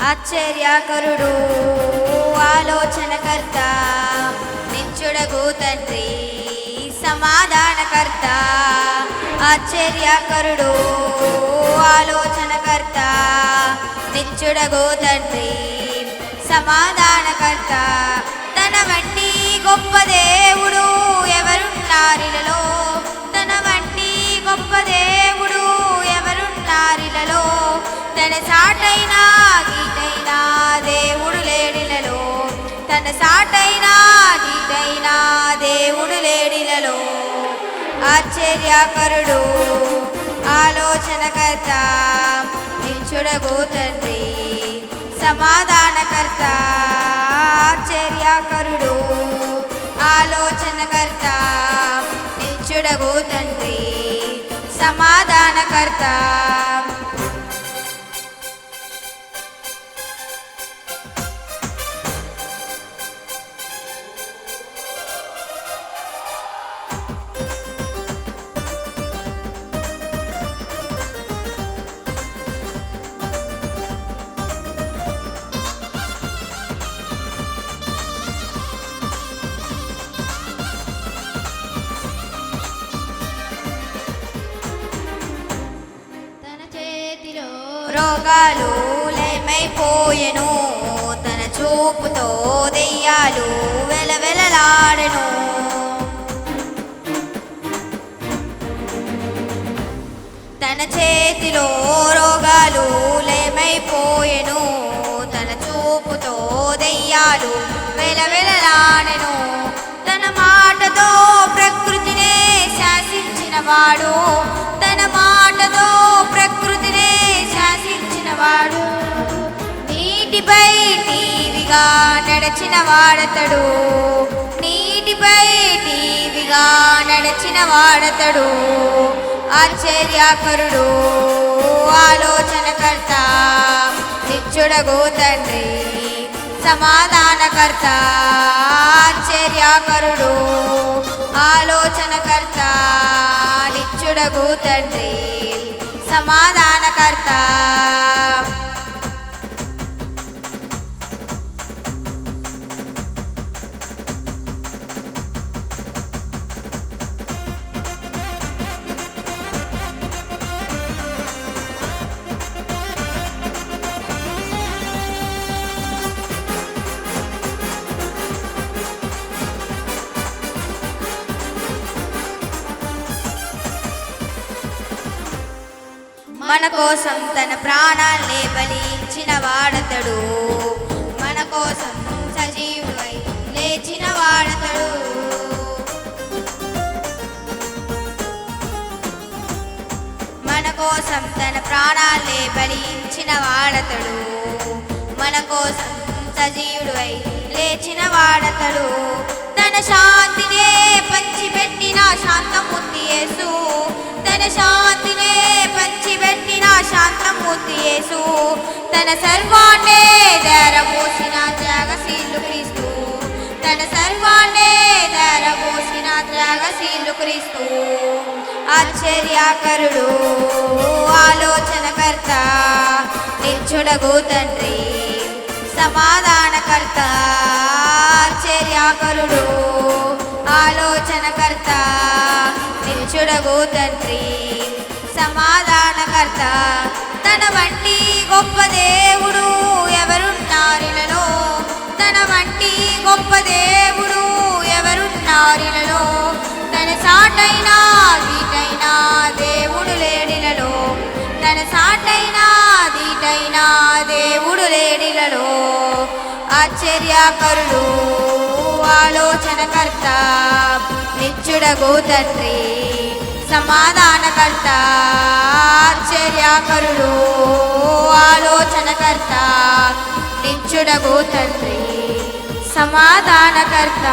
ఆశ్చర్యకరుడు ఆలోచనకర్త నిత్యుడగు తండ్రి సమాధానకర్త ఆశ్చర్యకరుడు ఆలోచనకర్త నిత్యుడగు తండ్రి సమాధానకర్త తన వంటి గొప్ప దేవుడు ఎవరున్నారిలలో తన వంటి గొప్ప దేవుడు ఎవరున్నారిలలో తన సాటైనా గీటైనా దేవుడు లేడిలలో తన సాటైనా గీటైనా దేవుడు లేడిలలో ఆశ్చర్యకరుడు ఆలోచనకర్త నిత్యుడగు తండ్రి సమాధానకర్త ఆశ్చర్యకరుడు ఆలోచనకర్త నిత్యుడగు తండ్రి సమాధానకర్త రోగాలు లయమైపోయెను తన చూపుతో దెయ్యాలు వెలవెలలాడెను తన చేతిలో రోగాలు లయమైపోయెను తన చూపుతో దెయ్యాలు వెలవెలలాడెను తన మాటతో ప్రకృతినే శాసించినవాడు తన మాటతో ప్రకృతినే శాసించినవాడు నీటిపై టీవిగా నడిచిన వాడతడు నీటిపై టీవిగా నడిచిన వాడతడు ఆశ్చర్యకరుడు ఆలోచనకర్త నిత్యుడగు తండ్రి సమాధానకర్త ఆశ్చర్యకరుడు ఆలోచనకర్త నిత్యుడగు తండ్రి సమాధానకర్త మన కోసం తన ప్రాణాల్ని బలించిన వాడతడు మన కోసం సజీవుడై లేచిన వాడతడు మన కోసం తన ప్రాణాల్ని బలించిన వాడతడు మన కోసం సజీవుడై లేచిన వాడతడు తన శాంతినే పంచిపెట్టిన శాంతమూర్తి యేసు తన శాంతినే పంచిపెట్టిన శాంతమూర్తి యేసు తన సర్వాన్నే ధారపోసిన త్యాగశీలు క్రీస్తు తన సర్వాన్నే ధారపోసిన త్యాగశీలు క్రీస్తు ఆశ్చర్యకరుడు ఆలోచనకర్త నిత్యుడగు తండ్రి సమాధానకర్త ఆశ్చర్యకరుడు ఆలోచనకర్త నిత్యుడగు తండ్రి సమాధానకర్త తన వంటి గొప్ప దేవుడు ఎవరున్నారిలలో తన వంటి గొప్ప దేవుడు ఎవరున్నారిలలో తన సాటైనా గీటైనా దేవుడు లేడిలలో తన సాటైనా గీటైనా దేవుడు లేడిలలో ఆశ్చర్యకరుడు ఆలోచనకర్త నిత్యుడగు తండ్రి సమాధానకర్త ఆశ్చర్యకరుడు ఆలోచనకర్త నిత్యుడగు తండ్రి సమాధానకర్త